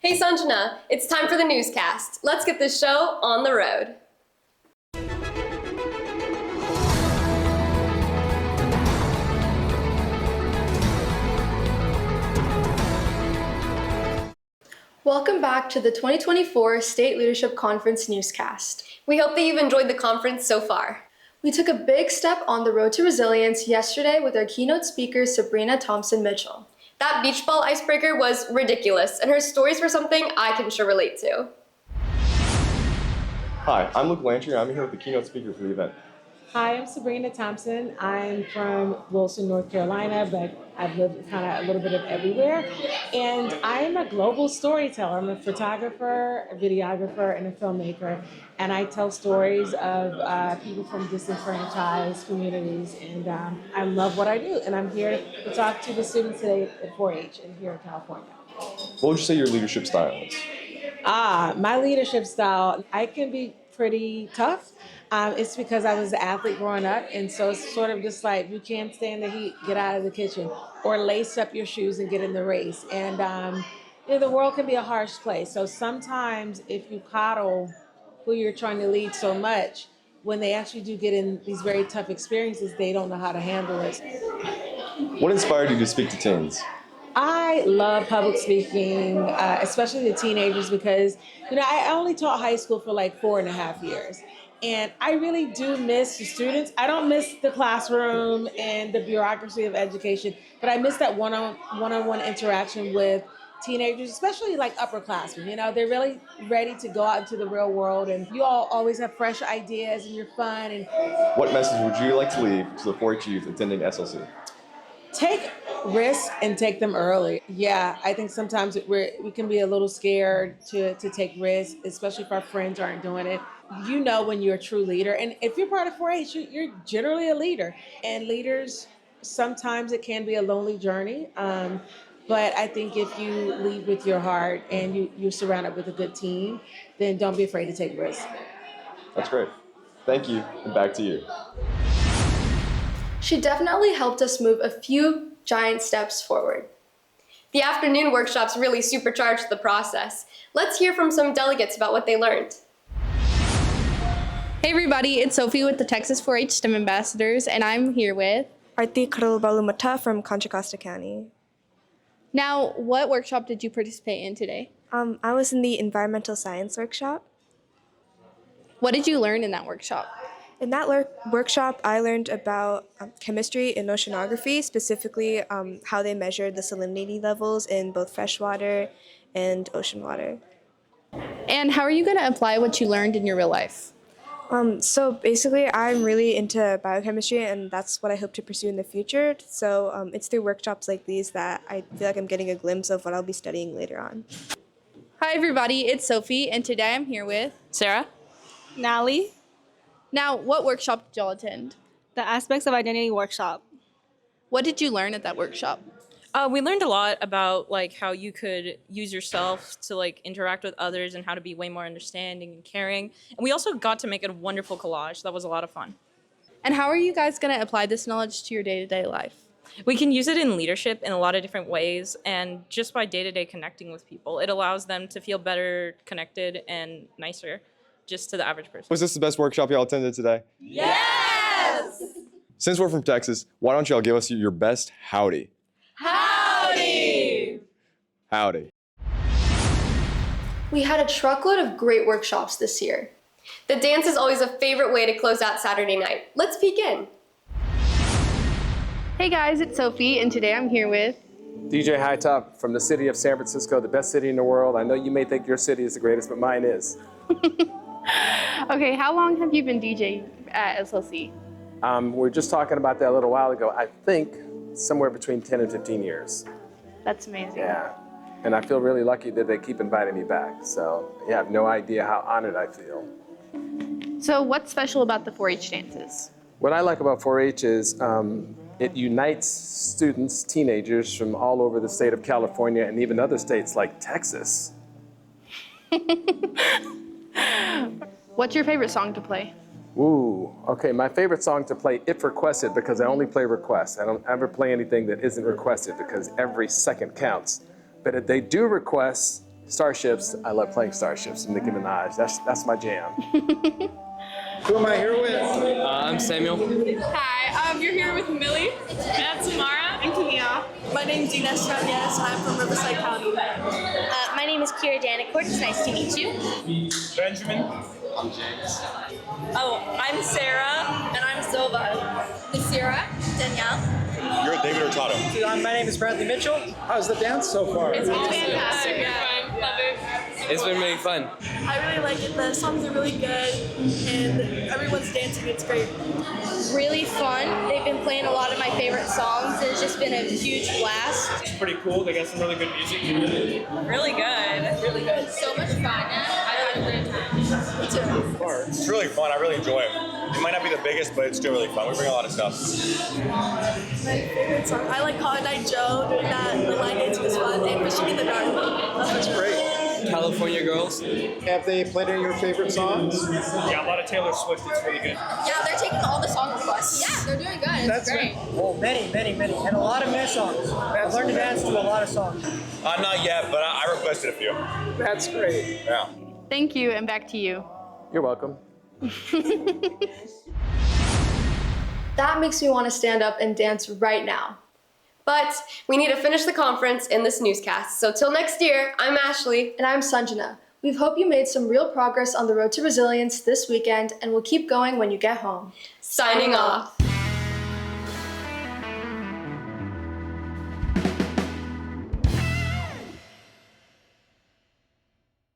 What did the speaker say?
Hey Sanjana, it's time for the newscast. Let's get this show on the road. Welcome back to the 2024 State Leadership Conference newscast. We hope that you've enjoyed the conference so far. We took a big step on the road to resilience yesterday with our keynote speaker, Sabrina Thompson-Mitchell. That beach ball icebreaker was ridiculous, and her stories were something I can sure relate to. Hi, I'm Luke Lantry. I'm here with the keynote speaker for the event. Hi, I'm Sabrina Thompson. I'm from Wilson, North Carolina, but I've lived kind of a little bit of everywhere. And I'm a global storyteller. I'm a photographer, a videographer, and a filmmaker. And I tell stories of people from disenfranchised communities. And I love what I do. And I'm here to talk to the students today at 4-H and here in California. What would you say your leadership style is? My leadership style, I can be pretty tough. It's because I was an athlete growing up, and so it's sort of just like, you can't stand the heat, get out of the kitchen, or lace up your shoes and get in the race. And the world can be a harsh place. So sometimes if you coddle who you're trying to lead so much, when they actually do get in these very tough experiences, they don't know how to handle it. What inspired you to speak to teens? I love public speaking, especially the teenagers, because I only taught high school for like 4.5 years. And I really do miss the students. I don't miss the classroom and the bureaucracy of education, but I miss that one-on-one interaction with teenagers, especially like upperclassmen. They're really ready to go out into the real world, and you all always have fresh ideas and you're fun. And What message would you like to leave to the 4-H youth attending SLC? take risks and take them early. Yeah, I think sometimes we can be a little scared to take risks, especially if our friends aren't doing it. When you're a true leader. And if you're part of 4-H, you're generally a leader. And leaders, sometimes it can be a lonely journey. But I think if you lead with your heart and you're surrounded with a good team, then don't be afraid to take risks. That's great. Thank you, and back to you. She definitely helped us move a few giant steps forward. The afternoon workshops really supercharged the process. Let's hear from some delegates about what they learned. Hey everybody, it's Sophie with the Texas 4-H STEM Ambassadors, and I'm here with Arti Karalbalumata from Contra Costa County. Now, what workshop did you participate in today? I was in the environmental science workshop. What did you learn in that workshop? In that workshop, I learned about chemistry and oceanography, specifically how they measured the salinity levels in both freshwater and ocean water. And how are you going to apply what you learned in your real life? So basically, I'm really into biochemistry, and that's what I hope to pursue in the future. So it's through workshops like these that I feel like I'm getting a glimpse of what I'll be studying later on. Hi everybody, it's Sophie, and today I'm here with Sarah. Nally. Now, what workshop did y'all attend? The Aspects of Identity workshop. What did you learn at that workshop? We learned a lot about how you could use yourself to interact with others and how to be way more understanding and caring. And we also got to make a wonderful collage. That was a lot of fun. And how are you guys going to apply this knowledge to your day-to-day life? We can use it in leadership in a lot of different ways, and just by day-to-day connecting with people. It allows them to feel better connected and nicer just to the average person. Was this the best workshop y'all attended today? Yes! Since we're from Texas, why don't y'all give us your best howdy? Howdy! Howdy. We had a truckload of great workshops this year. The dance is always a favorite way to close out Saturday night. Let's begin. Hey guys, it's Sophie, and today I'm here with DJ Hightop from the city of San Francisco, the best city in the world. I know you may think your city is the greatest, but mine is. Okay, how long have you been DJing at SLC? We were just talking about that a little while ago. I think somewhere between 10 and 15 years. That's amazing. Yeah, and I feel really lucky that they keep inviting me back. So you have no idea how honored I feel. So what's special about the 4-H dances? What I like about 4-H is it unites students, teenagers from all over the state of California and even other states like Texas. What's your favorite song to play? Ooh, okay, my favorite song to play, if requested, because I only play requests. I don't ever play anything that isn't requested because every second counts. But if they do request Starships, I love playing Starships and Nicki Minaj. That's my jam. Who am I here with? I'm Samuel. Hi, you're here with Millie and Samara and Camille. My name's Ines Chavez. I'm from Riverside County. My name is Kira Danicourt. It's nice to meet you. Benjamin. I'm James. Oh, I'm Sarah. And I'm Silva. Nasira. Danielle. You're David Hurtado. My name is Bradley Mitchell. How's the dance so far? It's fantastic. Yeah. Love it. It's been really fun. I really like it. The songs are really good, and everyone's dancing. It's great. Really fun. They've been playing a lot of my favorite songs. It's just been a huge blast. It's pretty cool. They got some really good music. Really good. Really good. So much fun. I had a great time. It's really fun. I really enjoy it. It might not be the biggest, but it's still really fun. We bring a lot of stuff. My favorite song. I like Hot Night Joe. Doing that, the line dancing is fun, and Fishing in the Dark. That's great. California Girls. Have they played any of your favorite songs? Yeah, a lot of Taylor Swift. It's really good. Yeah, they're taking all the song requests. Yeah, they're doing good. It's great. Well, many. And a lot of new songs. I've learned to dance to a lot of songs. Not yet, but I requested a few. That's great. Yeah. Thank you, and back to you. You're welcome. That makes me want to stand up and dance right now. But we need to finish the conference in this newscast. So till next year, I'm Ashley. And I'm Sanjana. We hope you made some real progress on the road to resilience this weekend, and we'll keep going when you get home. Signing off.